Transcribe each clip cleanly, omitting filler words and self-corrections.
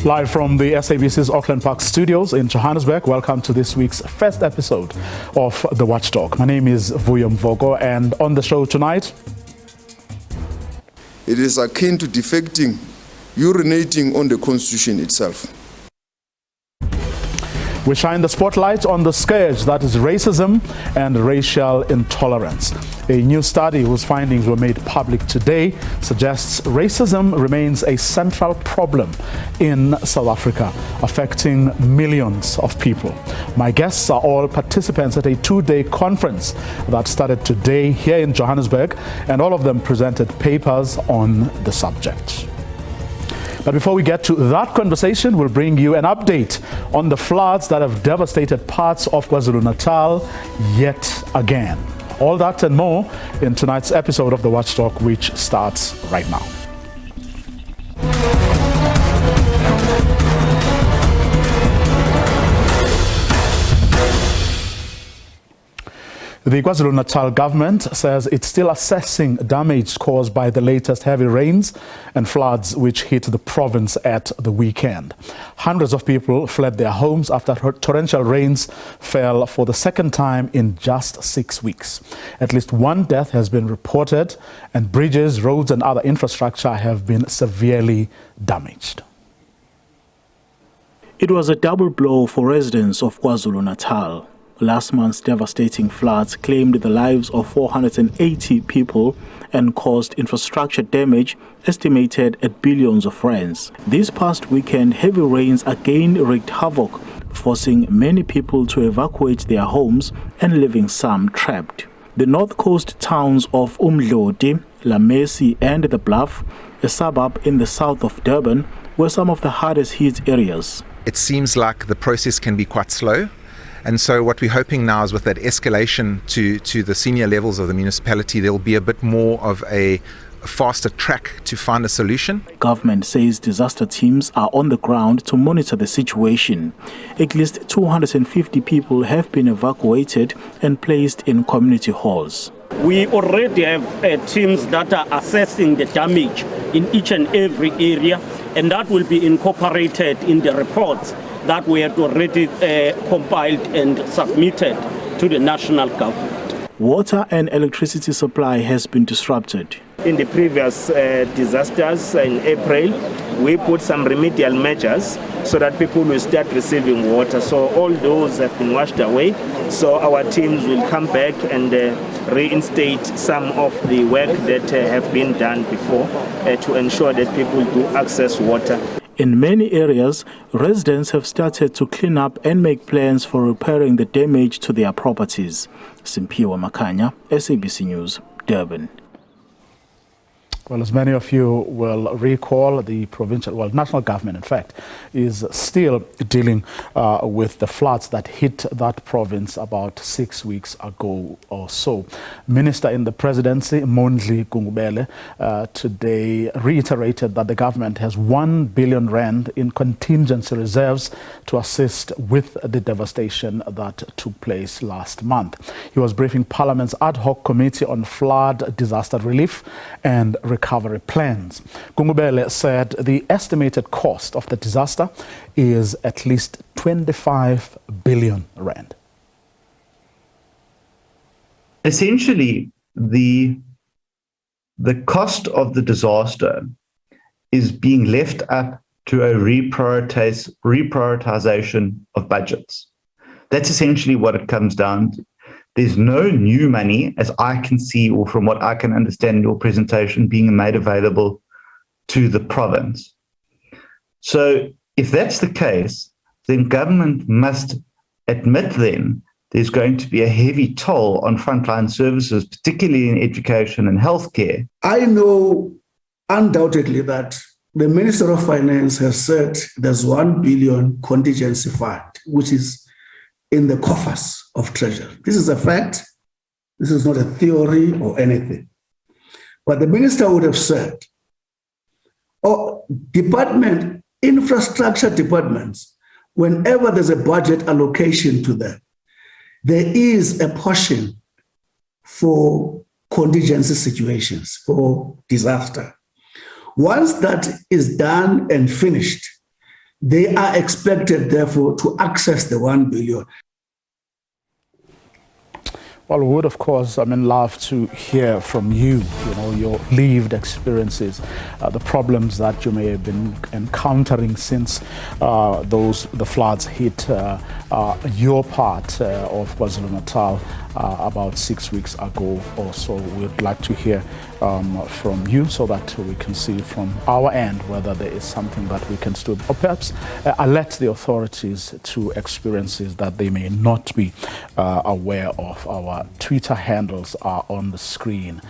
Live from the SABC's Auckland Park studios in Johannesburg, welcome to this week's first episode of The Watchdog. My name is Vuyo Mvogo, and on the show tonight... It is akin to defecting, urinating on the Constitution itself. We shine the spotlight on the scourge that is racism and racial intolerance. A new study whose findings were made public today suggests racism remains a central problem in South Africa, affecting millions of people. My guests are all participants at a two-day conference that started today here in Johannesburg, and all of them presented papers on the subject. But before we get to that conversation, we'll bring you an update on the floods that have devastated parts of KwaZulu-Natal yet again. All that and more in tonight's episode of The Watchdog, which starts right now. The KwaZulu-Natal government says it's still assessing damage caused by the latest heavy rains and floods which hit the province at the weekend. Hundreds of people fled their homes after torrential rains fell for the second time in just 6 weeks. At least one death has been reported, and bridges, roads and other infrastructure have been severely damaged. It was a double blow for residents of KwaZulu-Natal. Last month's devastating floods claimed the lives of 480 people and caused infrastructure damage estimated at billions of rands. This past weekend, heavy rains again wreaked havoc, forcing many people to evacuate their homes and leaving some trapped. The north coast towns of Umdloti, Lamesi and The Bluff, a suburb in the south of Durban, were some of the hardest hit areas. It seems like the process can be quite slow. And so what we're hoping now is with that escalation to the senior levels of the municipality, there will be a bit more of a faster track to find a solution. Government says disaster teams are on the ground to monitor the situation. At least 250 people have been evacuated and placed in community halls. We already have teams that are assessing the damage in each and every area, and that will be incorporated in the reports that we had already compiled and submitted to the national government. Water and electricity supply has been disrupted. In the previous disasters in April, we put some remedial measures so that people will start receiving water. So all those have been washed away. So our teams will come back and reinstate some of the work that have been done before to ensure that people do access water. In many areas, residents have started to clean up and make plans for repairing the damage to their properties. Simpiwa Makanya, SABC News, Durban. Well, as many of you will recall, the national government, in fact, is still dealing with the floods that hit that province about 6 weeks ago or so. Minister in the presidency, Mondli Gungubele, today reiterated that the government has 1 billion rand in contingency reserves to assist with the devastation that took place last month. He was briefing Parliament's ad hoc committee on flood disaster relief and recovery plans. Gungubele said the estimated cost of the disaster is at least 25 billion rand. Essentially, the cost of the disaster is being left up to a reprioritization of budgets. That's essentially what it comes down to. There's no new money, as I can see, or from what I can understand in your presentation, being made available to the province. So if that's the case, then government must admit then there's going to be a heavy toll on frontline services, particularly in education and healthcare. I know undoubtedly that the Minister of Finance has said there's 1 billion contingency fund, which is in the coffers of Treasury. This is a fact. This is not a theory or anything. But the minister would have said, infrastructure departments, whenever there's a budget allocation to them, there is a portion for contingency situations, for disaster. Once that is done and finished, They are expected, therefore, to access the 1 billion. Well, we would, of course, love to hear from you, your lived experiences, the problems that you may have been encountering since the floods hit your part of KwaZulu-Natal about 6 weeks ago or so. We'd like to hear from you so that we can see from our end whether there is something that we can do, or perhaps alert the authorities to experiences that they may not be aware of. Our Twitter handles are on the screen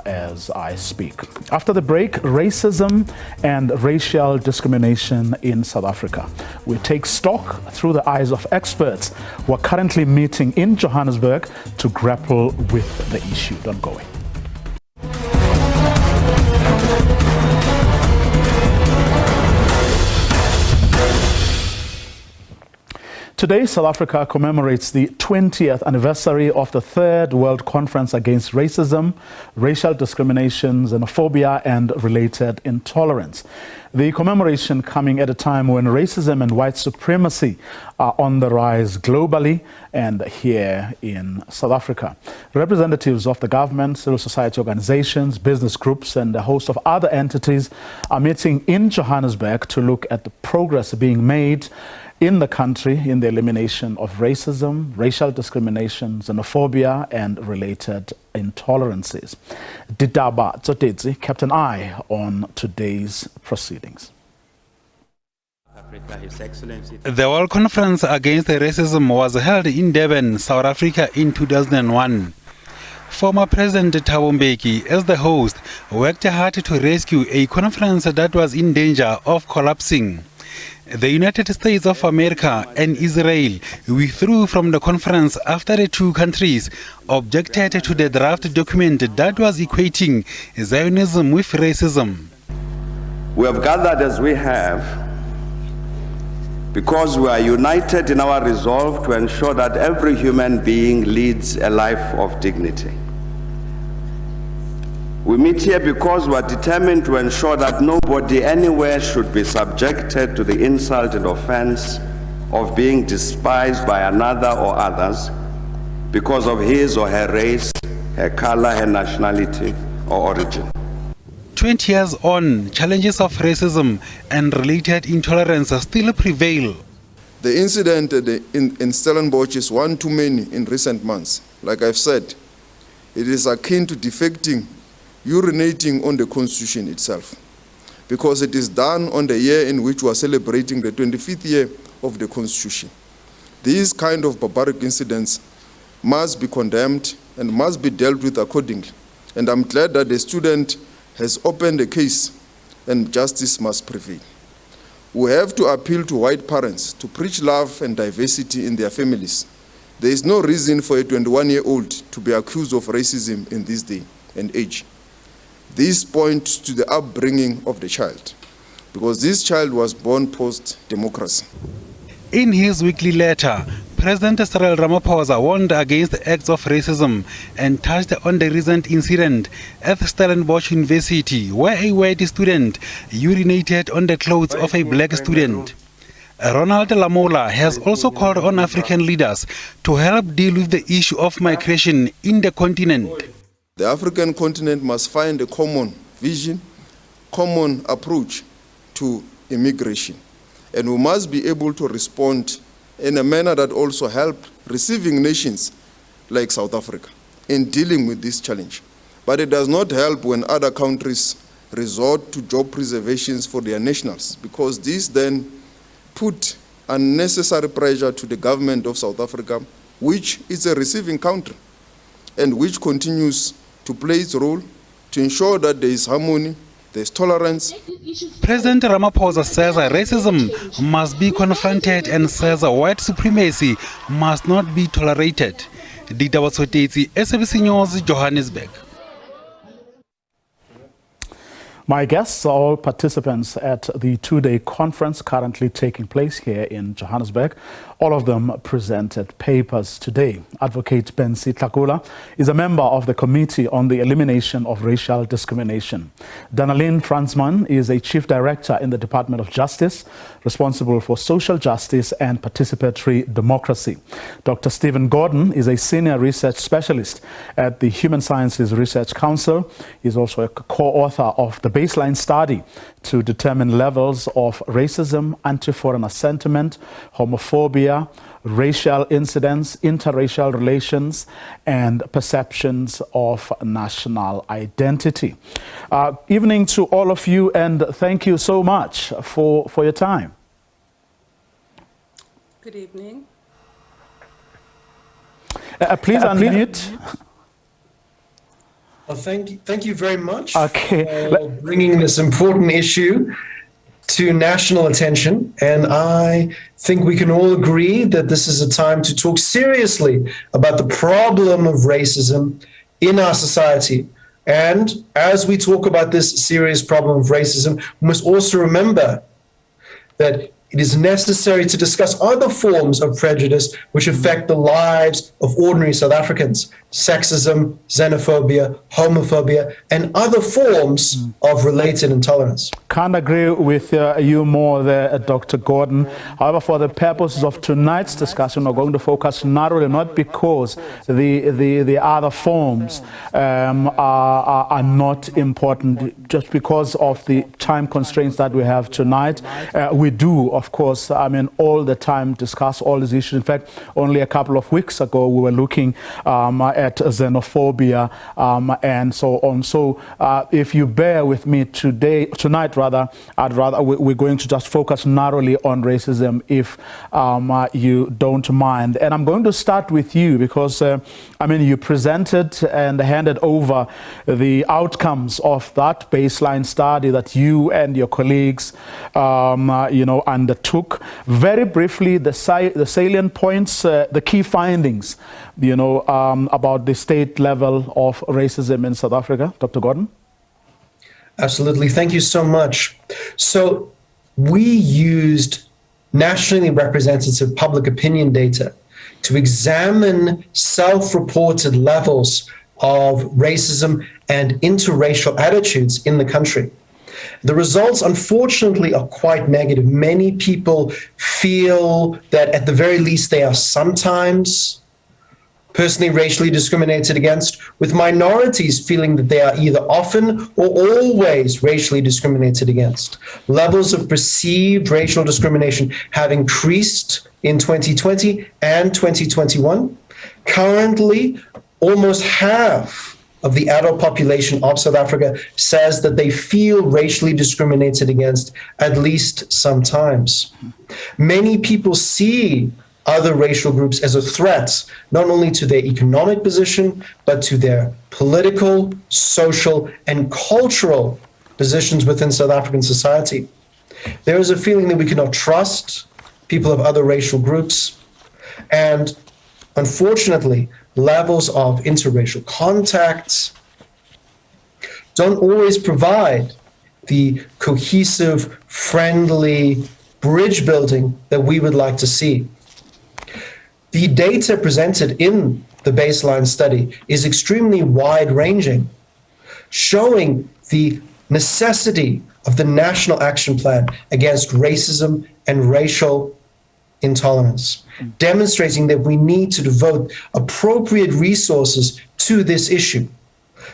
as I speak. After the break, racism and racial discrimination in South Africa. We take stock through the eyes of experts who are currently meeting in Johannesburg to grapple with the issue. Don't go away. Today, South Africa commemorates the 20th anniversary of the Third World Conference Against Racism, Racial Discrimination, Xenophobia and Related Intolerance. The commemoration coming at a time when racism and white supremacy are on the rise globally and here in South Africa. Representatives of the government, civil society organizations, business groups and a host of other entities are meeting in Johannesburg to look at the progress being made in the country in the elimination of racism, racial discrimination, xenophobia and related intolerances. Didaba Tsotetsi kept an eye on today's proceedings. The World Conference Against Racism was held in Durban, South Africa in 2001. Former President Thabo Mbeki, as the host, worked hard to rescue a conference that was in danger of collapsing. The United States of America and Israel withdrew from the conference after the two countries objected to the draft document that was equating Zionism with racism. We have gathered as we have because we are united in our resolve to ensure that every human being leads a life of dignity. We meet here because we are determined to ensure that nobody anywhere should be subjected to the insult and offense of being despised by another or others because of his or her race, her color, her nationality, or origin. 20 years on, challenges of racism and related intolerance still prevail. The incident in Stellenbosch is one too many in recent months. Like I've said, it is akin to defecting, urinating on the Constitution itself, because it is done on the year in which we are celebrating the 25th year of the Constitution. These kind of barbaric incidents must be condemned and must be dealt with accordingly. And I'm glad that the student has opened a case and justice must prevail. We have to appeal to white parents to preach love and diversity in their families. There is no reason for a 21-year-old to be accused of racism in this day and age. This points to the upbringing of the child, because this child was born post-democracy. In his weekly letter, President Cyril Ramaphosa warned against acts of racism and touched on the recent incident at Stellenbosch University, where a white student urinated on the clothes of a black student. Ronald Lamola has also called on African leaders to help deal with the issue of migration in the continent. The African continent must find a common vision, common approach to immigration. And we must be able to respond in a manner that also helps receiving nations like South Africa in dealing with this challenge. But it does not help when other countries resort to job preservations for their nationals, because this then put unnecessary pressure to the government of South Africa, which is a receiving country and which continues to play its role to ensure that there is harmony, there is tolerance. President Ramaphosa says racism must be confronted and says white supremacy must not be tolerated. Didaba Tsotetsi, SABC News, Johannesburg. My guests are all participants at the two-day conference currently taking place here in Johannesburg. All of them presented papers today. Advocate Bensi Tlakula is a member of the Committee on the Elimination of Racial Discrimination. Danalyn Fransman is a Chief Director in the Department of Justice, responsible for social justice and participatory democracy. Dr. Stephen Gordon is a Senior Research Specialist at the Human Sciences Research Council. He is also a co-author of the baseline study to determine levels of racism, anti-foreigner sentiment, homophobia, racial incidents, interracial relations, and perceptions of national identity. Evening to all of you, and thank you so much for your time. Good evening. Please unmute. Well, thank you very much for bringing this important issue to national attention. And I think we can all agree that this is a time to talk seriously about the problem of racism in our society. And as we talk about this serious problem of racism, we must also remember that it is necessary to discuss other forms of prejudice which affect the lives of ordinary South Africans: sexism, xenophobia, homophobia, and other forms of related intolerance. Can't agree with you more there, Dr. Gordon. However, for the purposes of tonight's discussion, we're going to focus narrowly, not because the other forms are not important, just because of the time constraints that we have tonight. We do, of course, all the time discuss all these issues. In fact, only a couple of weeks ago, we were looking at xenophobia and so on. So if you bear with me tonight, we're going to just focus narrowly on racism, if you don't mind. And I'm going to start with you because, you presented and handed over the outcomes of that baseline study that you and your colleagues, undertook. Very briefly, the salient points, the key findings, about the state level of racism in South Africa. Dr. Gordon? Absolutely. Thank you so much. So we used nationally representative public opinion data to examine self-reported levels of racism and interracial attitudes in the country. The results, unfortunately, are quite negative. Many people feel that at the very least they are sometimes personally racially discriminated against, with minorities feeling that they are either often or always racially discriminated against. Levels of perceived racial discrimination have increased in 2020 and 2021. Currently, almost half of the adult population of South Africa says that they feel racially discriminated against at least sometimes. Many people see other racial groups as a threat, not only to their economic position, but to their political, social, and cultural positions within South African society. There is a feeling that we cannot trust people of other racial groups. And unfortunately, levels of interracial contacts don't always provide the cohesive, friendly bridge building that we would like to see. The data presented in the baseline study is extremely wide-ranging, showing the necessity of the National Action Plan against racism and racial intolerance, demonstrating that we need to devote appropriate resources to this issue.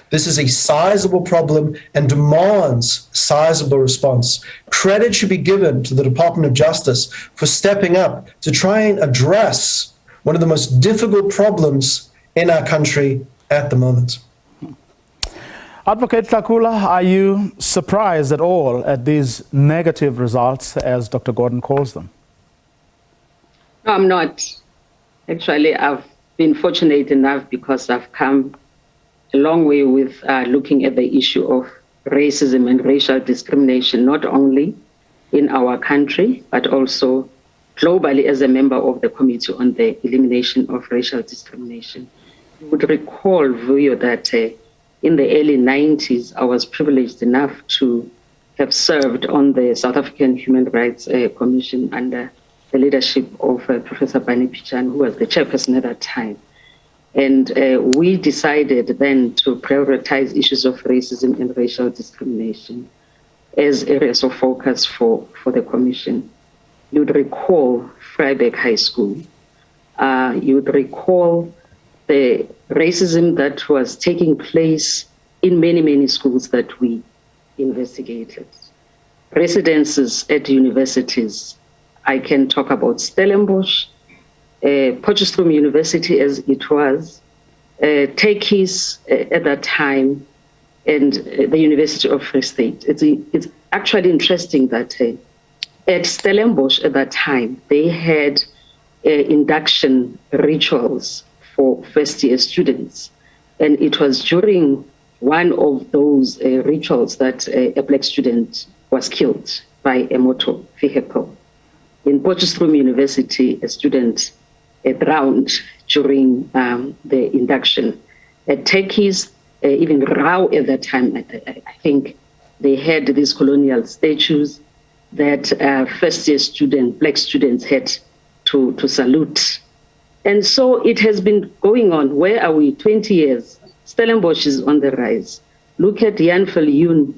This is a sizable problem and demands sizable response. Credit should be given to the Department of Justice for stepping up to try and address one of the most difficult problems in our country at the moment. Advocate Tlakula, are you surprised at all at these negative results, as Dr. Gordon calls them? No, I'm not. Actually, I've been fortunate enough because I've come a long way with looking at the issue of racism and racial discrimination, not only in our country, but also globally as a member of the Committee on the Elimination of Racial Discrimination. You would recall, Vuyo, that in the early 90s, I was privileged enough to have served on the South African Human Rights Commission under the leadership of Professor Bani Pichan, who was the chairperson at that time. And we decided then to prioritize issues of racism and racial discrimination as areas of focus for the commission. You would recall Vryburg High School. You would recall the racism that was taking place in many, many schools that we investigated. Residences at universities. I can talk about Stellenbosch, Potchefstroom University as it was, Turkey's at that time, and the University of Free State. It's actually interesting that at Stellenbosch at that time, they had induction rituals for first-year students. And it was during one of those rituals that a Black student was killed by a motor vehicle. In Potchefstroom University, a student drowned during the induction. At Turkey's, even Rao at that time, I think they had these colonial statues that first-year Black students had to salute. And so it has been going on. Where are we? 20 years. Stellenbosch is on the rise. Look at Jan Viljoen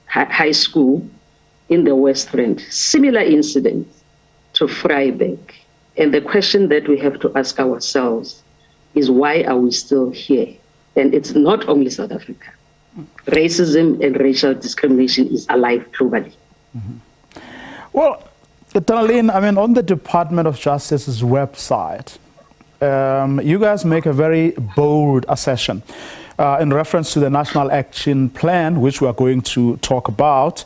High School in the West Rand. Similar incidents to Vryburg. And the question that we have to ask ourselves is, why are we still here? And it's not only South Africa. Racism and racial discrimination is alive globally. Mm-hmm. Well, Tanalyn, I mean, on the Department of Justice's website, you guys make a very bold assertion in reference to the National Action Plan, which we are going to talk about.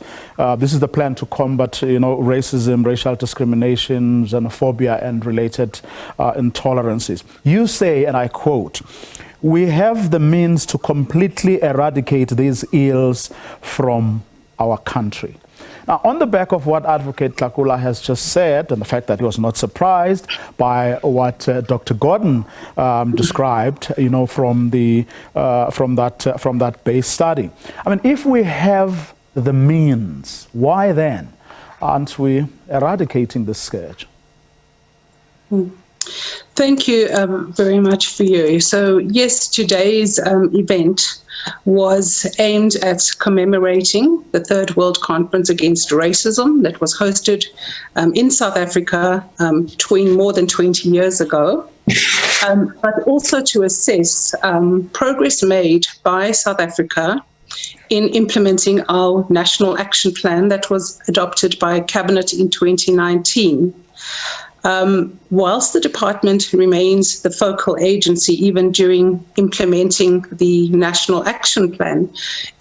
This is the plan to combat, racism, racial discrimination, xenophobia, and related intolerances. You say, and I quote, "We have the means to completely eradicate these ills from our country." Now, on the back of what Advocate Tlakula has just said, and the fact that he was not surprised by what Dr. Gordon described, from that base study. I mean, if we have the means, why then aren't we eradicating this scourge? Thank you very much for you. So yes, today's event was aimed at commemorating the Third World Conference Against Racism that was hosted in South Africa more than 20 years ago, but also to assess progress made by South Africa in implementing our National Action Plan that was adopted by Cabinet in 2019. Whilst the department remains the focal agency even during implementing the National Action Plan,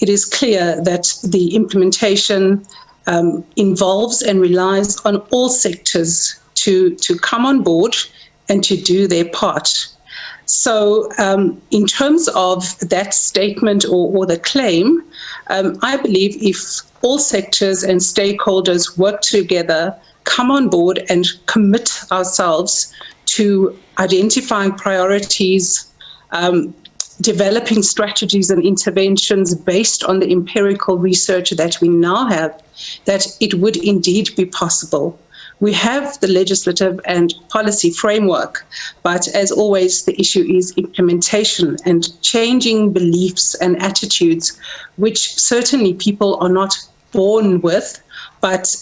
it is clear that the implementation involves and relies on all sectors to come on board and to do their part. So in terms of that statement or the claim, I believe if all sectors and stakeholders work together, come on board and commit ourselves to identifying priorities, developing strategies and interventions based on the empirical research that we now have, that it would indeed be possible. We have the legislative and policy framework, but as always, the issue is implementation and changing beliefs and attitudes, which certainly people are not born with, but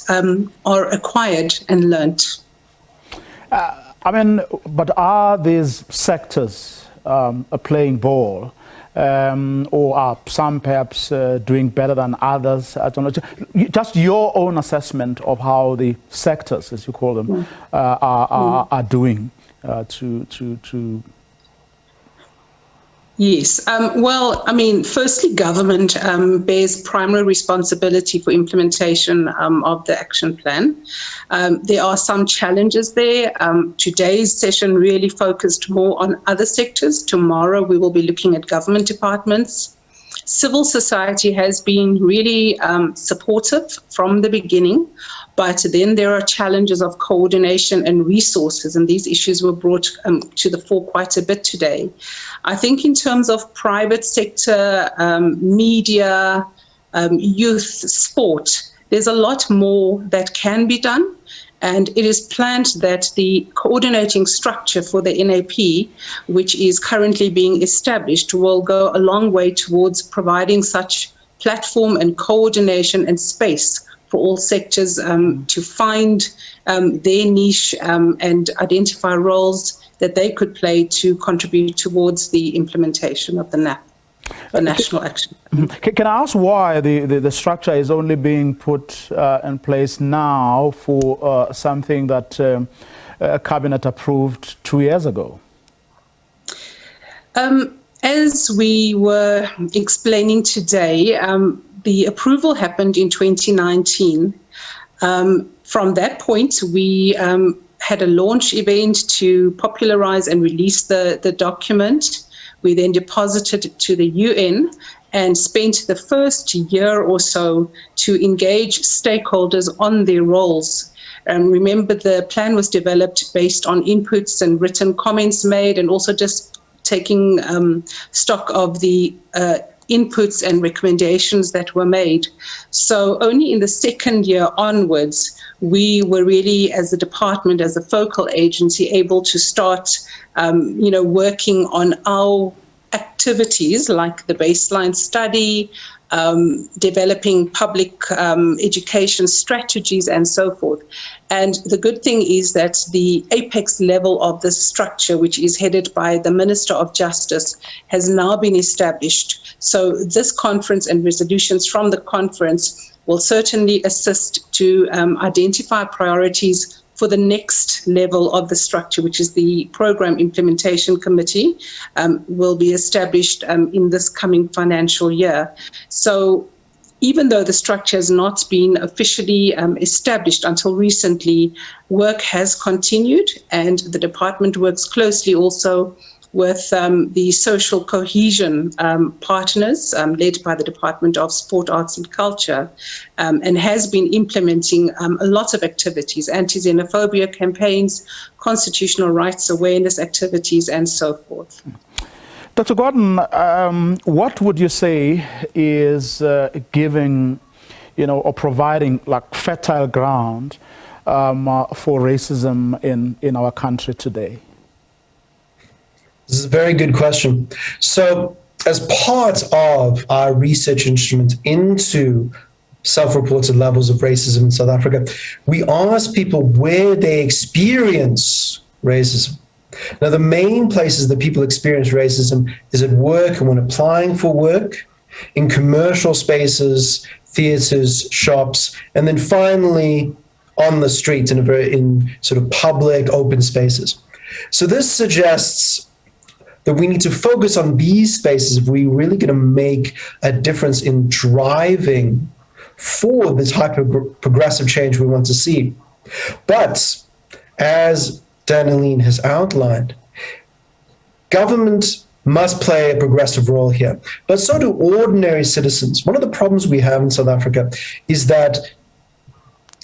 are acquired and learnt. But are these sectors playing ball, or are some perhaps doing better than others? I don't know. Just your own assessment of how the sectors, as you call them, are doing to. Yes. Firstly, government bears primary responsibility for implementation of the action plan. There are some challenges there. Today's session really focused more on other sectors. Tomorrow, we will be looking at government departments. Civil society has been really supportive from the beginning, but then there are challenges of coordination and resources, and these issues were brought to the fore quite a bit today. I think in terms of private sector, media, youth, sport, there's a lot more that can be done. And it is planned that the coordinating structure for the NAP, which is currently being established, will go a long way towards providing such platform and coordination and space for all sectors to find their niche and identify roles that they could play to contribute towards the implementation of the NAP. The National Action. Can I ask why the structure is only being put in place now for something that Cabinet approved 2 years ago? As we were explaining today, the approval happened in 2019. From that point, we had a launch event to popularize and release the document. We then deposited it to the UN and spent the first year or so to engage stakeholders on their roles. Remember, the plan was developed based on inputs and written comments made, and also just taking stock of the inputs and recommendations that were made. So only in the second year onwards, we were really, as a department, as a focal agency, able to start working on our activities like the baseline study, developing public education strategies and so forth. And the good thing is that the apex level of the structure, which is headed by the Minister of Justice, has now been established. So this conference and resolutions from the conference will certainly assist to identify priorities for the next level of the structure, which is the Program Implementation Committee, will be established in this coming financial year. So even though the structure has not been officially established until recently, work has continued, and the department works closely also with the social cohesion partners led by the Department of Sport, Arts and Culture, and has been implementing a lot of activities, anti-xenophobia campaigns, constitutional rights awareness activities, and so forth. Dr. Gordon, what would you say is giving, or providing like fertile ground for racism in our country today? This is a very good question. So as part of our research instrument into self-reported levels of racism in South Africa, we ask people where they experience racism. Now, the main places that people experience racism is at work and when applying for work, in commercial spaces, theaters, shops, and then finally on the streets in sort of public open spaces. So this suggests that we need to focus on these spaces if we're really going to make a difference in driving for the type of progressive change we want to see. But as Danieline has outlined, government must play a progressive role here, but so do ordinary citizens. One of the problems we have in South Africa is that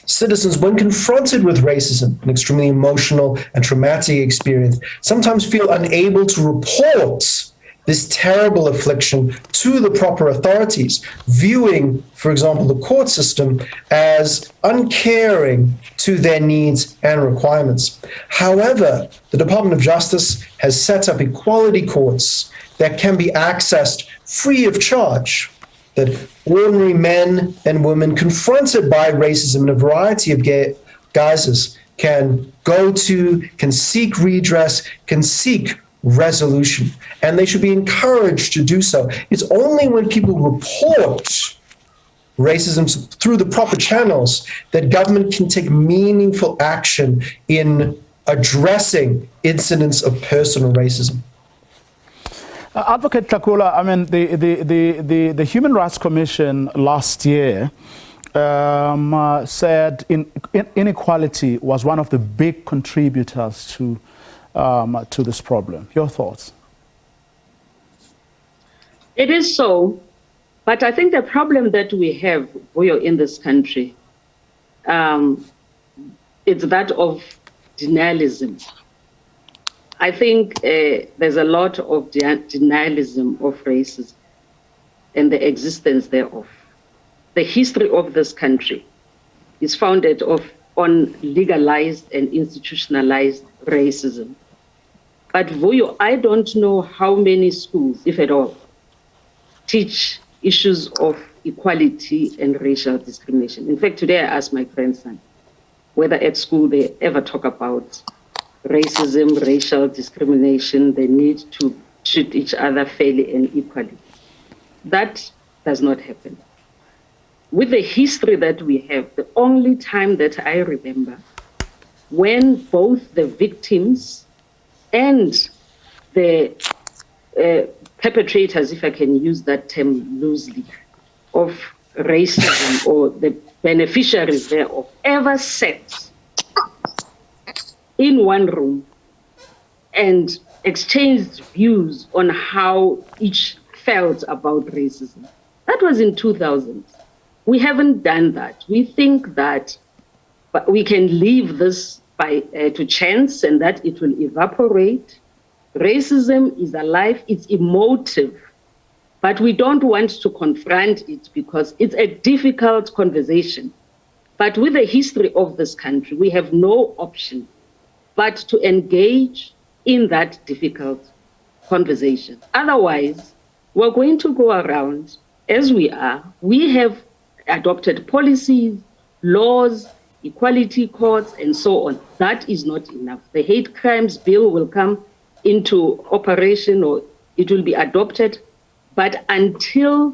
citizens, when confronted with racism, an extremely emotional and traumatic experience, sometimes feel unable to report this terrible affliction to the proper authorities, viewing, for example, the court system as uncaring to their needs and requirements. However, the Department of Justice has set up equality courts that can be accessed free of charge, that ordinary men and women confronted by racism in a variety of guises can go to, can seek redress, can seek resolution, and they should be encouraged to do so. It's only when people report racism through the proper channels that government can take meaningful action in addressing incidents of personal racism. Advocate Takula, I mean, the Human Rights Commission last year said inequality was one of the big contributors to this problem. Your thoughts? It is so. But I think the problem that we have, Boyo, in this country, it's that of denialism. I think there's a lot of denialism of racism and the existence thereof. The history of this country is founded on legalized and institutionalized racism. But Vuyo, I don't know how many schools, if at all, teach issues of equality and racial discrimination. In fact, today I asked my grandson whether at school they ever talk about racism, racial discrimination, the need to treat each other fairly and equally. That does not happen. With the history that we have, the only time that I remember when both the victims and the perpetrators, if I can use that term loosely, of racism or the beneficiaries thereof ever sat in one room and exchanged views on how each felt about racism. That was in 2000. We haven't done that. We think that we can leave this to chance and that it will evaporate. Racism is alive, it's emotive, but we don't want to confront it because it's a difficult conversation. But with the history of this country, we have no option but to engage in that difficult conversation. Otherwise, we're going to go around as we are. We have adopted policies, laws, equality courts, and so on. That is not enough. The hate crimes bill will come into operation or it will be adopted, but until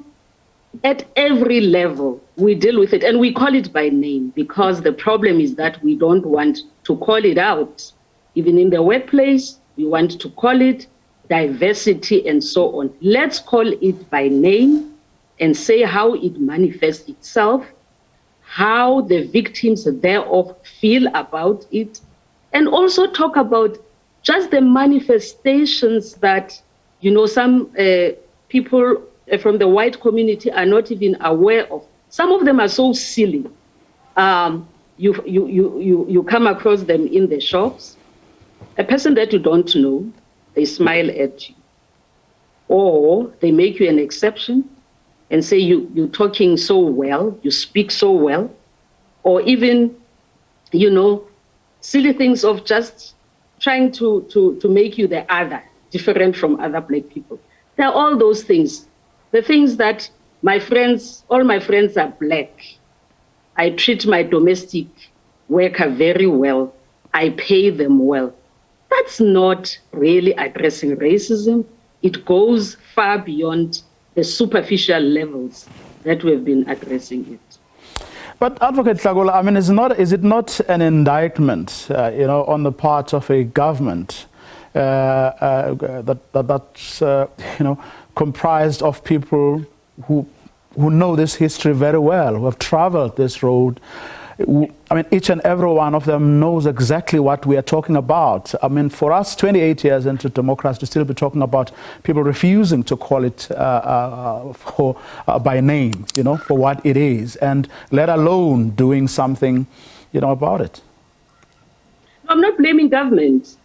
at every level we deal with it, and we call it by name, because the problem is that we don't want to call it out. Even in the workplace, we want to call it diversity and so on. Let's call it by name and say how it manifests itself, how the victims thereof feel about it, and also talk about just the manifestations that, you know, some people from the white community are not even aware of. Some of them are so silly. You come across them in the shops. A person that you don't know, they smile at you. Or they make you an exception and say you're talking so well, you speak so well. Or even, you know, silly things of just trying to make you the other, different from other Black people. There are all those things. The things that all my friends are Black. I treat my domestic worker very well. I pay them well. That's not really addressing racism. It goes far beyond the superficial levels that we've been addressing it. But Advocate Hlagola, I mean, is it not an indictment, you know, on the part of a government that's you know, comprised of people who know this history very well, who have traveled this road? I mean, each and every one of them knows exactly what we are talking about. I mean, for us, 28 years into democracy, to still be talking about people refusing to call it by name, you know, for what it is, and let alone doing something, you know, about it. I'm not blaming government.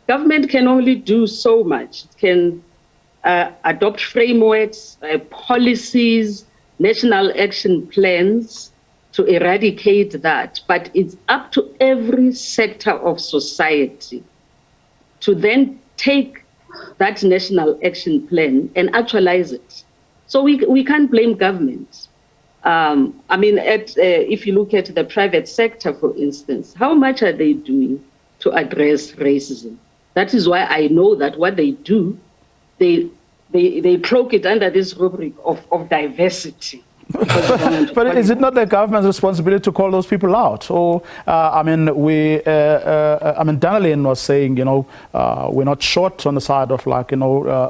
Government can only do so much. It can adopt frameworks, policies, national action plans to eradicate that. But it's up to every sector of society to then take that national action plan and actualize it. So we can't blame government. I mean, if you look at the private sector, for instance, how much are they doing to address racism? That is why I know that what they do, they cloak it under this rubric of diversity. But is it not the government's responsibility to call those people out? Or, Danelin was saying, we're not short on the side of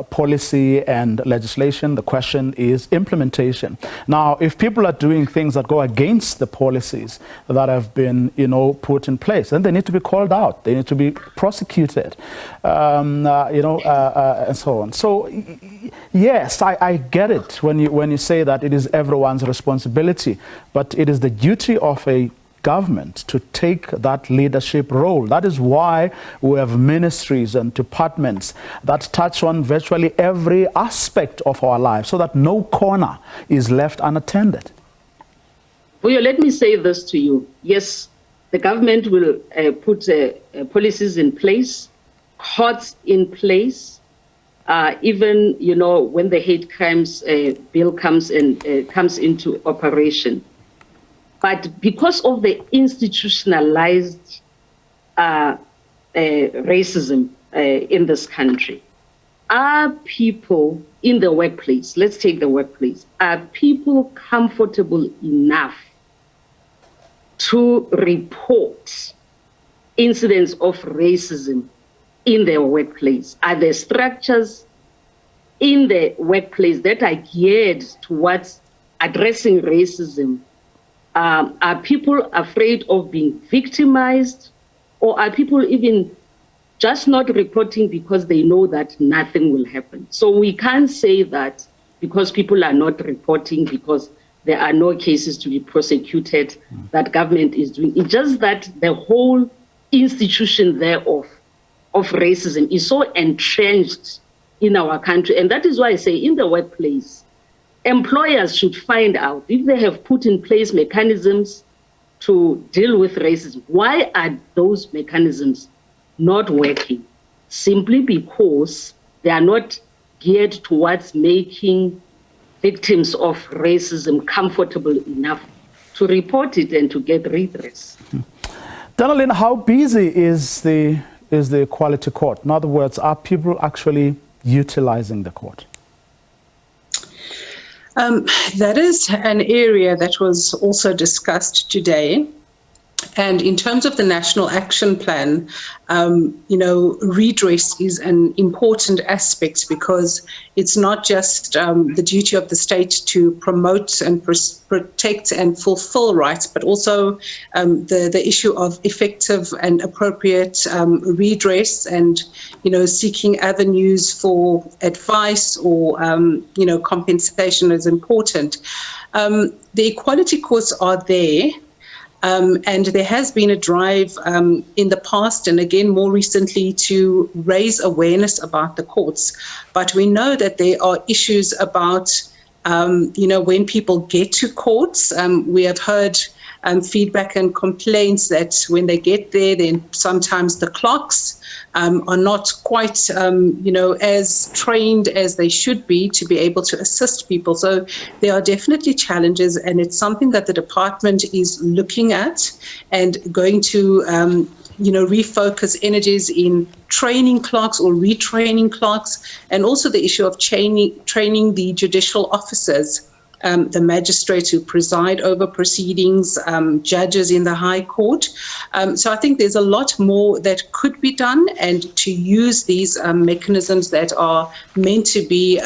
policy and legislation. The question is implementation. Now, if people are doing things that go against the policies that have been, put in place, then they need to be called out. They need to be prosecuted, and so on. So, yes, I get it when you say that it is everyone's responsibility, but it is the duty of a government to take that leadership role. That is why we have ministries and departments that touch on virtually every aspect of our lives so that no corner is left unattended. Vuyo, let me say this to you. Yes, the government will put policies in place, courts in place, even, when the hate crimes bill comes into operation. But because of the institutionalized racism in this country, are people in the workplace, let's take the workplace, are people comfortable enough to report incidents of racism in their workplace? Are there structures in the workplace that are geared towards addressing racism? Are people afraid of being victimized? Or are people even just not reporting because they know that nothing will happen? So we can't say that because people are not reporting, because there are no cases to be prosecuted, that government is doing. It's just that the whole institution thereof of racism is so entrenched in our country. And that is why I say in the workplace, employers should find out if they have put in place mechanisms to deal with racism, why are those mechanisms not working? Simply because they are not geared towards making victims of racism comfortable enough to report it and to get redress. Danelin, how busy is the Equality Court? In other words, are people actually utilizing the court? That is an area that was also discussed today. And in terms of the National Action Plan, redress is an important aspect because it's not just the duty of the state to promote and protect and fulfill rights, but also the issue of effective and appropriate redress and, seeking avenues for advice or, compensation is important. The equality courts are there. And there has been a drive in the past and again more recently to raise awareness about the courts. But we know that there are issues about, when people get to courts. We have heard feedback and complaints that when they get there, then sometimes the clerks are not quite, as trained as they should be to be able to assist people. So there are definitely challenges, and it's something that the department is looking at and going to, refocus energies in training clerks or retraining clerks, and also the issue of training the judicial officers, the magistrates who preside over proceedings, judges in the High Court. So I think there's a lot more that could be done, and to use these mechanisms that are meant to be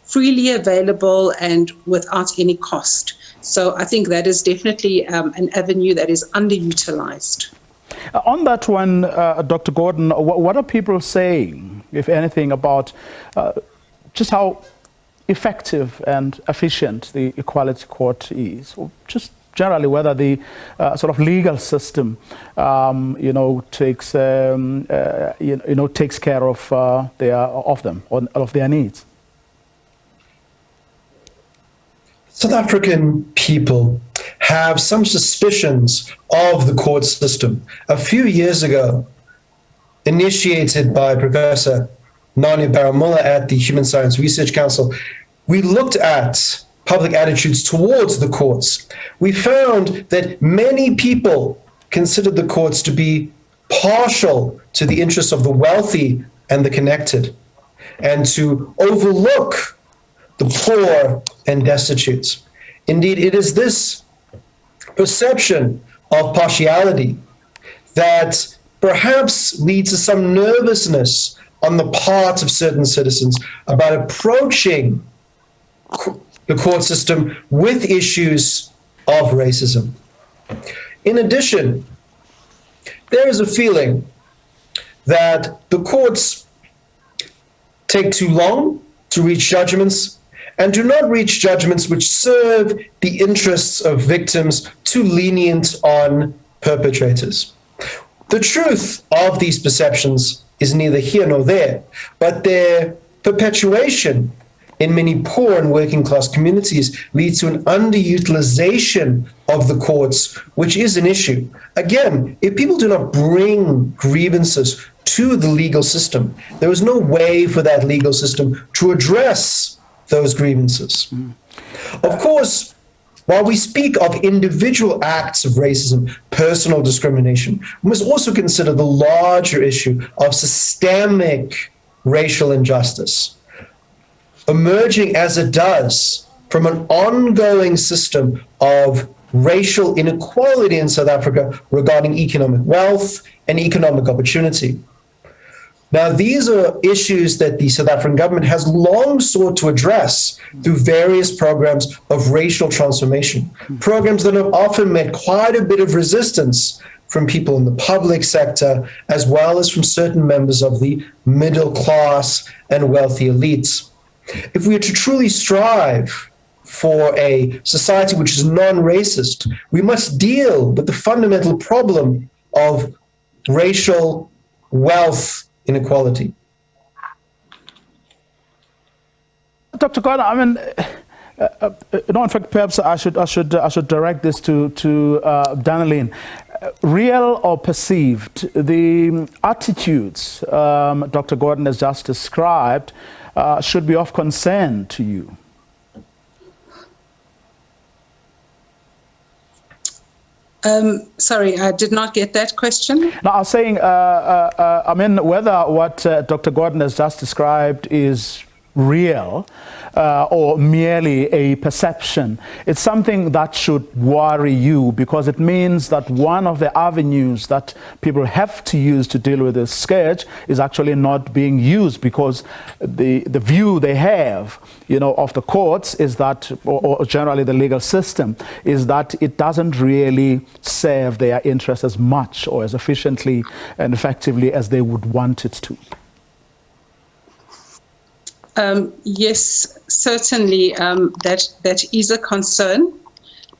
freely available and without any cost. So I think that is definitely an avenue that is underutilized. On that one, Dr. Gordon, what are people saying, if anything, about just how effective and efficient the Equality Court is, or just generally whether the sort of legal system, takes takes care of their needs? South African people have some suspicions of the court system. A few years ago, initiated by Professor Nani Baramulla at the Human Science Research Council, we looked at public attitudes towards the courts. We found that many people considered the courts to be partial to the interests of the wealthy and the connected, and to overlook the poor and destitute. Indeed, it is this perception of partiality that perhaps leads to some nervousness on the part of certain citizens about approaching the court system with issues of racism. In addition, there is a feeling that the courts take too long to reach judgments and do not reach judgments which serve the interests of victims, too lenient on perpetrators. The truth of these perceptions is neither here nor there, but their perpetuation in many poor and working class communities leads to an underutilization of the courts, which is an issue. Again, if people do not bring grievances to the legal system, there is no way for that legal system to address those grievances. Of course, while we speak of individual acts of racism, personal discrimination, we must also consider the larger issue of systemic racial injustice, emerging as it does from an ongoing system of racial inequality in South Africa regarding economic wealth and economic opportunity. Now, these are issues that the South African government has long sought to address through various programs of racial transformation, programs that have often met quite a bit of resistance from people in the public sector, as well as from certain members of the middle class and wealthy elites. If we are to truly strive for a society which is non-racist, we must deal with the fundamental problem of racial wealth inequality. Dr. Gordon, I mean, in fact, perhaps I should direct this to Dannelyn. Real or perceived, the attitudes Dr. Gordon has just described should be of concern to you. Sorry, I did not get that question. No, I was saying, I mean, whether what Dr. Gordon has just described is real or merely a perception, it's something that should worry you, because it means that one of the avenues that people have to use to deal with this scourge is actually not being used, because the view they have, you know, of the courts is that, or generally the legal system, is that it doesn't really serve their interests as much or as efficiently and effectively as they would want it to. Yes, certainly that is a concern.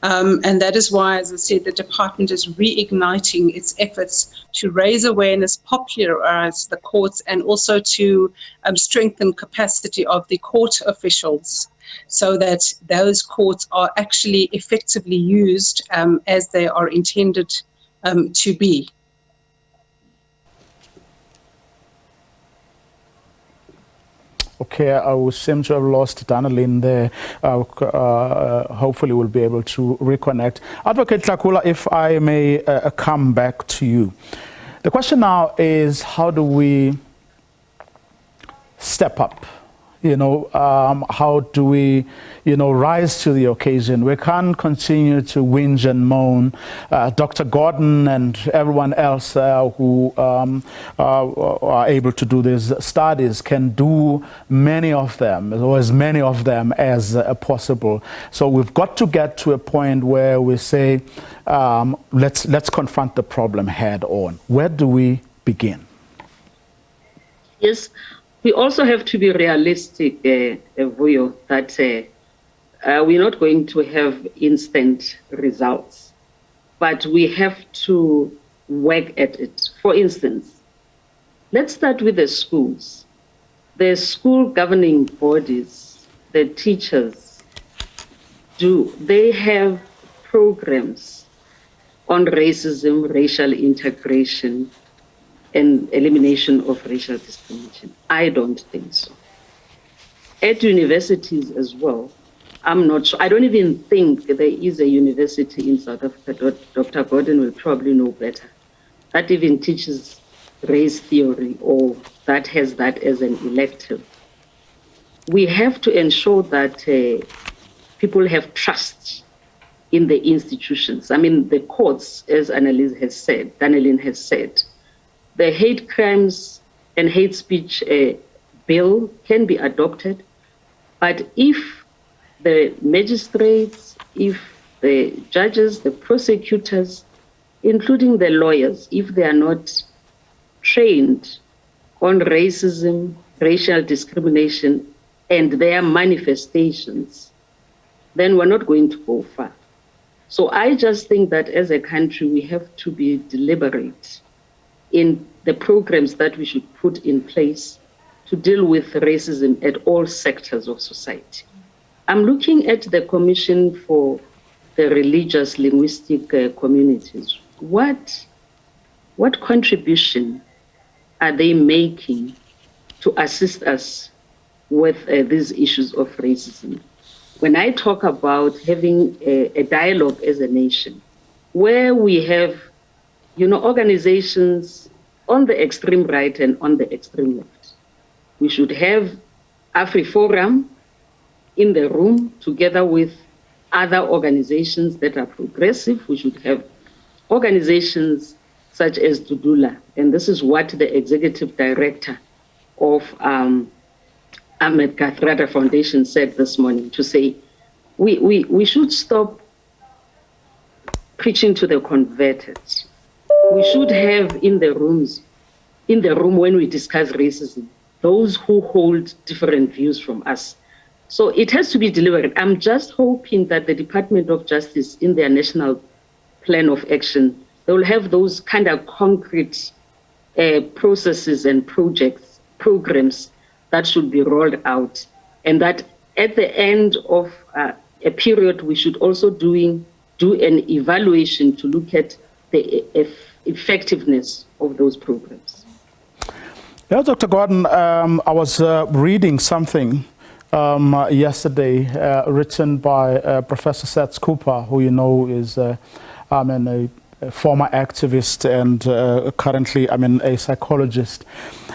And that is why, as I said, the department is reigniting its efforts to raise awareness, popularize the courts, and also to strengthen capacity of the court officials so that those courts are actually effectively used as they are intended to be. Okay, I seem to have lost Dannelyn there. Hopefully we'll be able to reconnect. Advocate Tlakula, if I may come back to you. The question now is, how do we step up? You know, how do we, you know, rise to the occasion? We can't continue to whinge and moan. Dr. Gordon and everyone else who are able to do these studies can do many of them, or as many of them as possible. So we've got to get to a point where we say, let's confront the problem head on. Where do we begin? Yes. We also have to be realistic, Vuyo, that we're not going to have instant results, but we have to work at it. For instance, let's start with the schools. The school governing bodies, the teachers, they have programs on racism, racial integration, and elimination of racial discrimination? I don't think so. At universities as well, I'm not sure. I don't even think there is a university in South Africa, Dr. Gordon will probably know better, that even teaches race theory or that has that as an elective. We have to ensure that people have trust in the institutions. I mean, the courts, as Danielin has said, the hate crimes and hate speech bill can be adopted, but if the magistrates, if the judges, the prosecutors, including the lawyers, if they are not trained on racism, racial discrimination, and their manifestations, then we're not going to go far. So I just think that as a country, we have to be deliberate in the programs that we should put in place to deal with racism at all sectors of society. I'm looking at the Commission for the Religious Linguistic Communities. What contribution are they making to assist us with these issues of racism? When I talk about having a dialogue as a nation, where we have, organizations on the extreme right and on the extreme left, we should have AfriForum in the room together with other organizations that are progressive. We should have organizations such as Dudula, and this is what the executive director of Ahmed Kathrada Foundation said this morning, to say we should stop preaching to the converted. We should have in the room when we discuss racism, those who hold different views from us. So it has to be deliberate. I'm just hoping that the Department of Justice, in their national plan of action, they will have those kind of concrete processes and programs that should be rolled out, and that at the end of a period, we should also do an evaluation to look at the effectiveness of those programs. Yeah, Dr. Gordon, I was reading something yesterday written by Professor Seth Cooper, who you know is a former activist and currently, a psychologist.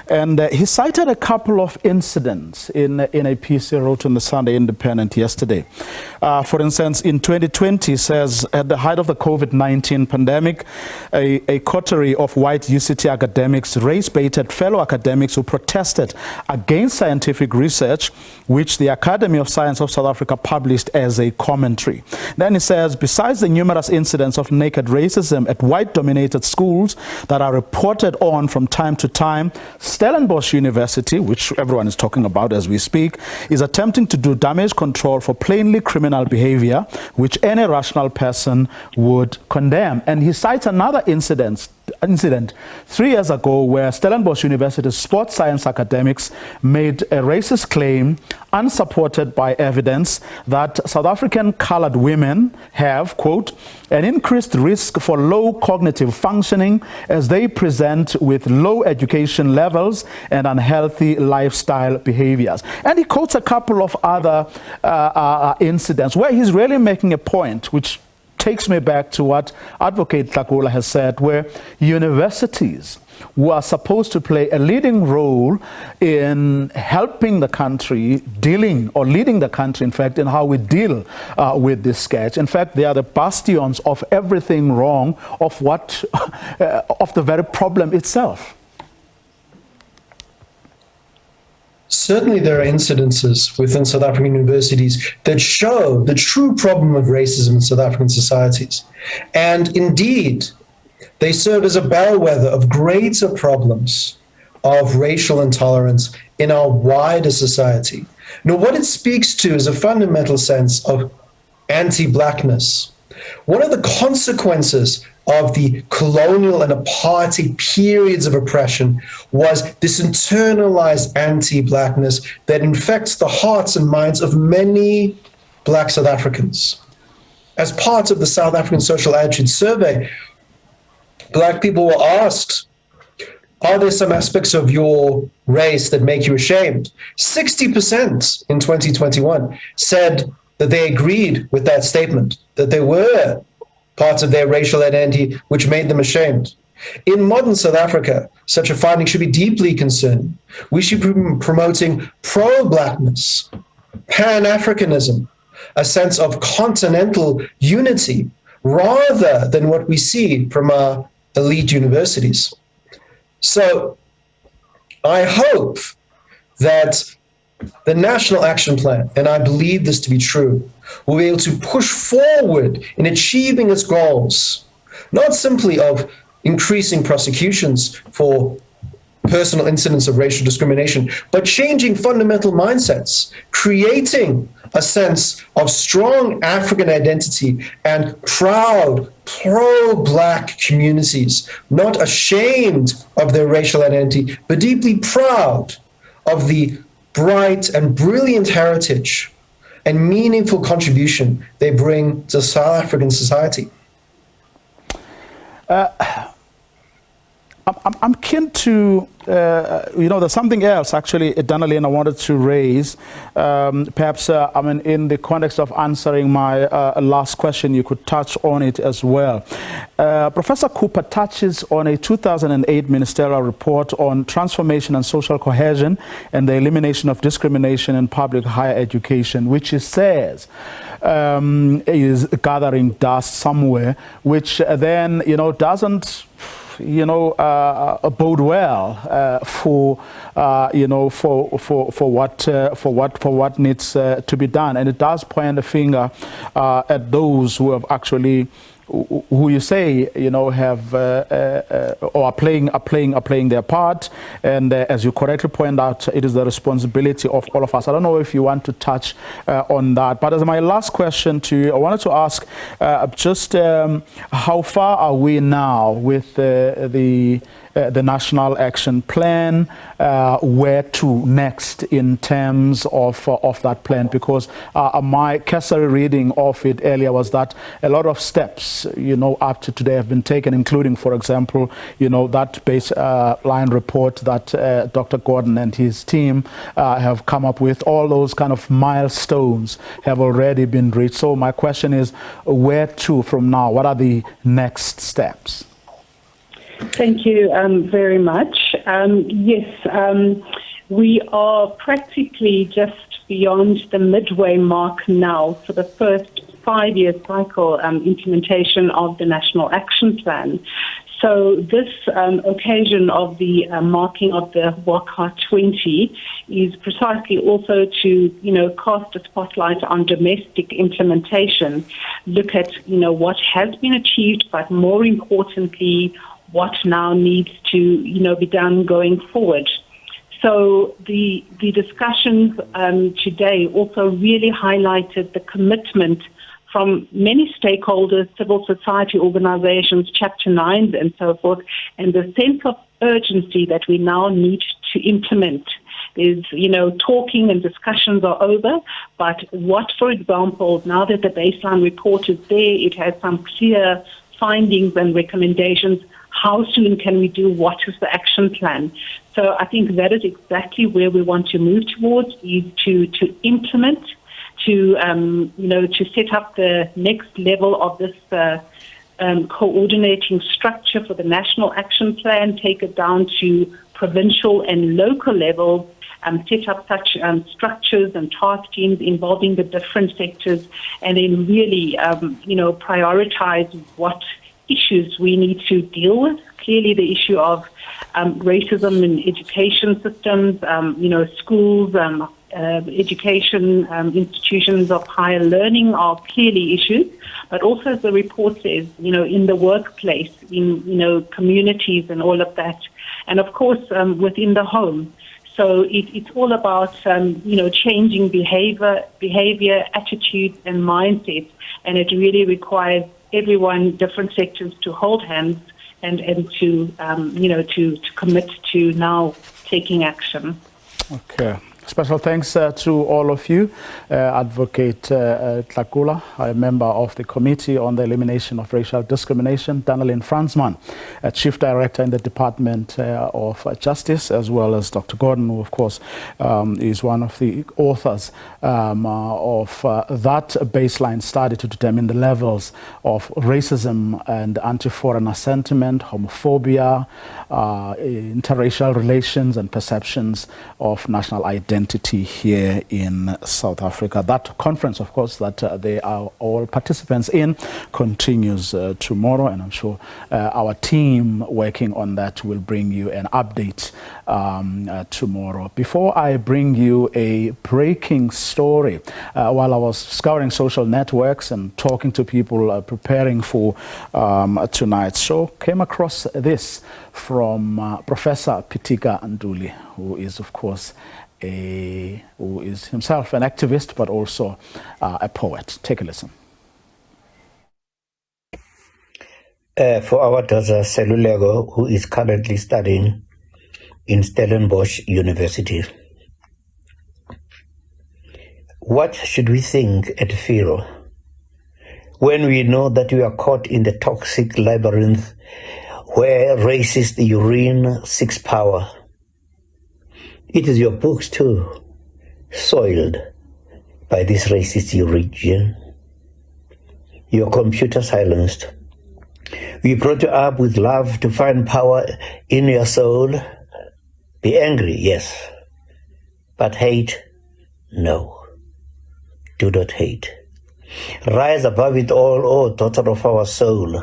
And he cited a couple of incidents in a piece he wrote in the Sunday Independent yesterday. For instance, in 2020, he says, at the height of the COVID-19 pandemic, a coterie of white UCT academics race-baited fellow academics who protested against scientific research, which the Academy of Science of South Africa published as a commentary. Then he says, besides the numerous incidents of naked racism at white-dominated schools that are reported on from time to time, Stellenbosch University, which everyone is talking about as we speak, is attempting to do damage control for plainly criminal behavior, which any rational person would condemn. And he cites another incident 3 years ago where Stellenbosch University's sports science academics made a racist claim unsupported by evidence that South African colored women have, quote, an increased risk for low cognitive functioning as they present with low education levels and unhealthy lifestyle behaviors. And he quotes a couple of other incidents where he's really making a point, which takes me back to what Advocate Tlakula has said, where universities who are supposed to play a leading role in helping the country, leading the country, in fact, in how we deal with this sketch. In fact, they are the bastions of everything wrong, of the very problem itself. Certainly there are incidences within South African universities that show the true problem of racism in South African societies. And indeed, they serve as a bellwether of greater problems of racial intolerance in our wider society. Now, what it speaks to is a fundamental sense of anti-Blackness. One of the consequences of the colonial and apartheid periods of oppression was this internalized anti-Blackness that infects the hearts and minds of many Black South Africans. As part of the South African Social Attitude Survey, Black people were asked, are there some aspects of your race that make you ashamed? 60% in 2021 said that they agreed with that statement, that there were parts of their racial identity which made them ashamed. In modern South Africa, such a finding should be deeply concerning. We should be promoting pro-Blackness, Pan-Africanism, a sense of continental unity rather than what we see from our elite universities. So I hope that the National Action Plan, and I believe this to be true, will be able to push forward in achieving its goals, not simply of increasing prosecutions for personal incidents of racial discrimination, but changing fundamental mindsets, creating a sense of strong African identity and proud, pro-Black communities, not ashamed of their racial identity, but deeply proud of the bright and brilliant heritage and meaningful contribution they bring to South African society. I'm keen to, there's something else actually, Dannelyn, I wanted to raise. Perhaps, in the context of answering my last question, you could touch on it as well. Professor Cooper touches on a 2008 ministerial report on transformation and social cohesion and the elimination of discrimination in public higher education, which he says is gathering dust somewhere, which then, doesn't bode well for what needs to be done, and it does point a finger at those who have actually, who you say have or are playing their part, and as you correctly point out, it is the responsibility of all of us. I don't know if you want to touch on that, but as my last question to you, I wanted to ask just how far are we now with the National Action Plan, where to next in terms of that plan? Because my cursory reading of it earlier was that a lot of steps, up to today have been taken, including, for example, that baseline report that Dr. Gordon and his team have come up with. All those kind of milestones have already been reached. So my question is, where to from now? What are the next steps? Thank you very much. Yes, we are practically just beyond the midway mark now for the first 5-year cycle implementation of the National Action Plan. So this occasion of the marking of the WACA 20 is precisely also to, cast a spotlight on domestic implementation, look at, what has been achieved, but more importantly, what now needs to, be done going forward. So the discussions today also really highlighted the commitment from many stakeholders, civil society organizations, Chapter 9s and so forth, and the sense of urgency that we now need to implement. Is, talking and discussions are over, but what, for example, now that the baseline report is there, it has some clear findings and recommendations. How soon can we do what is the action plan? So I think that is exactly where we want to move towards, is to implement, to set up the next level of this coordinating structure for the National Action Plan, take it down to provincial and local levels, set up such structures and task teams involving the different sectors, and then really, prioritize what issues we need to deal with. Clearly, the issue of racism in education systems, schools, education institutions of higher learning are clearly issues, but also, as the report says, in the workplace, in communities and all of that, and of course within the home. So it's all about changing behavior, attitudes, and mindsets, and it really requires everyone, different sectors, to hold hands and to to commit to now taking action. Okay. Special thanks to all of you. Advocate Tlakula, a member of the Committee on the Elimination of Racial Discrimination, Dannelyn Fransman, Chief Director in the Department of Justice, as well as Dr. Gordon, who, of course, is one of the authors of that baseline study to determine the levels of racism and anti-foreigner sentiment, homophobia, interracial relations, and perceptions of national identity. identity here in South Africa. That conference, of course, that they are all participants in continues tomorrow, and I'm sure our team working on that will bring you an update tomorrow. Before I bring you a breaking story, while I was scouring social networks and talking to people preparing for tonight's show, came across this from Professor Pitika Nduli, who is, of course, who is himself an activist, but also a poet. Take a listen. For our daughter Selulego, who is currently studying in Stellenbosch University, what should we think and feel when we know that we are caught in the toxic labyrinth where racist urine seeks power? It is your books too, soiled by this racist urine. Your computer silenced. We brought you up with love to find power in your soul. Be angry, yes, but hate, no. Do not hate. Rise above it all, O daughter of our soul.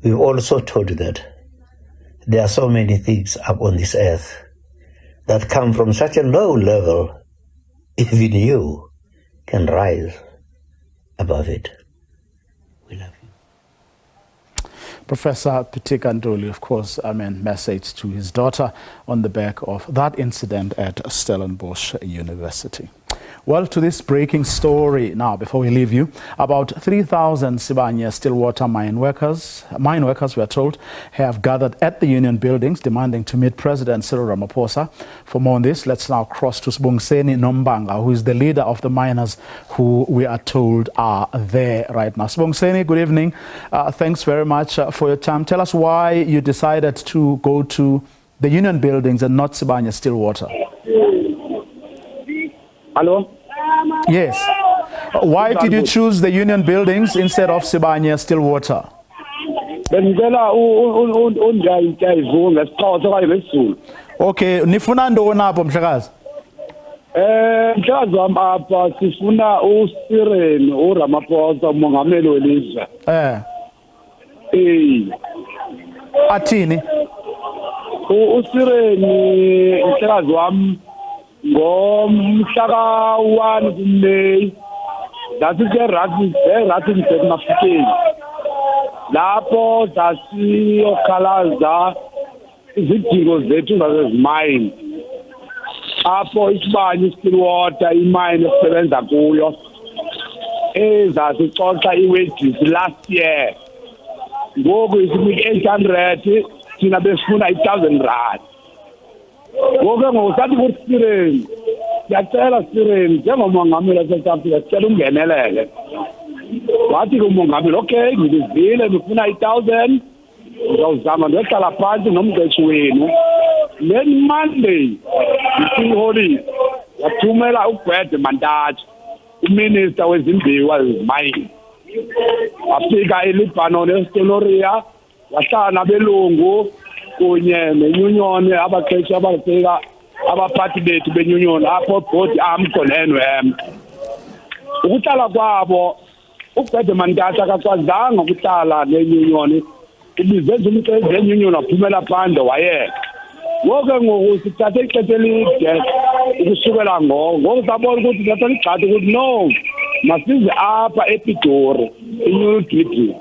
We've also told you that there are so many things up on this earth that come from such a low level, even you can rise above it. We love you. Professor Pitika Nduli, of course, message to his daughter on the back of that incident at Stellenbosch University. Well, to this breaking story now, before we leave you, about 3,000 Sibanye Stillwater mine workers, we are told, have gathered at the union buildings demanding to meet President Cyril Ramaphosa. For more on this, let's now cross to Sibongiseni Nombanga, who is the leader of the miners who we are told are there right now. Sibongiseni, good evening. Thanks very much for your time. Tell us why you decided to go to the union buildings and not Sibanye Stillwater. Hello? Yes. Why did you choose the union buildings instead of Sibanye Stillwater? Okay, nifuna ntoni apho mhlekazi? Mhlekazi wami apha sifuna uSiren uRamaphosa umongameli welizwe. Athini? uSiren mhlekazi wami ngomhla ka-1 kuMeyi sasise-Rustenburg Mafikeng lapho sasiyokhalaza izidingo zethu zasezimayini apho isibanye Stillwater imayini esisebenza kuyo ezasixoxa i-wages last year ngoku isinika 800 thina besifuna 1,000 rand. Ngoke ngosathi kuSiren siyacela Siren njengomongameli waseSouth Africa sicela ungenelele. Wathi kumongameli okay ngilizile ngifuna 1,000 ngizawuzama ngehlala phansi nomqeshi wenu. Then Monday holiday wathumela uGwede Mantatshi uminister wezimbiwa wezimayini. Wafika eLebanon eStenoria wahlala nabelungu kunye neunion abaqeshi ababheka abaphathi bethu beunion apho body amkhonenwe ukuhlala kwabo uGwede Mantatshi akakwazanga ukuhlala neunion ibize umqeshi weunion waphumela phandle wayeka ngoke ngoku sithathe ixesha elide ukusukela ngoku sabona ukuthi thatha igxathu ukuthi no masize apha ePitori iNew City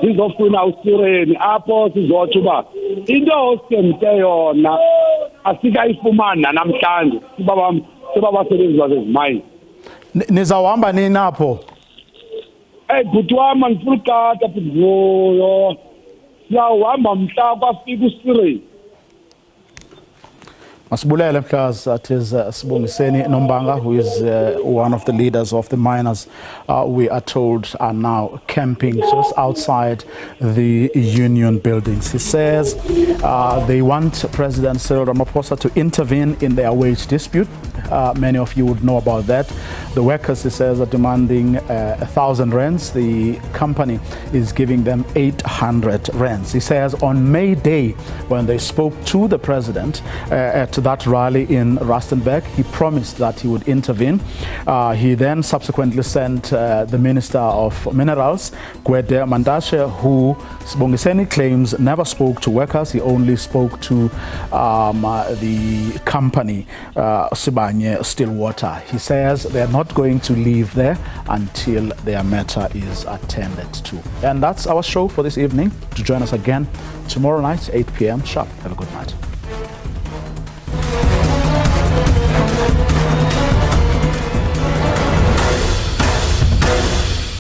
sizofuna uSiren apho sizothi uba into osemte yona asikayifumani namhlanje sibabasebenzi basezimayini. Nizawuhamba nini apho? Bhuti wami ngifuna ukata bhuti siyawuhamba mhla kwafika uSiren. Masibulele mhlekazi, that is Sibongiseni Nombanga, who is one of the leaders of the miners, we are told are now camping just outside the union buildings. He says they want President Cyril Ramaphosa to intervene in their wage dispute. Many of you would know about that. The workers, he says, are demanding 1,000 rands. The company is giving them 800 rands. He says on May Day, when they spoke to the president at that rally in Rustenburg. He promised that he would intervene. He then subsequently sent the Minister of Minerals, Gwede Mandashe, who Sibongiseni claims never spoke to workers. He only spoke to the company, Sibanye Stillwater. He says they're not going to leave there until their matter is attended to. And that's our show for this evening. To join us again tomorrow night, 8 p.m. sharp. Have a good night.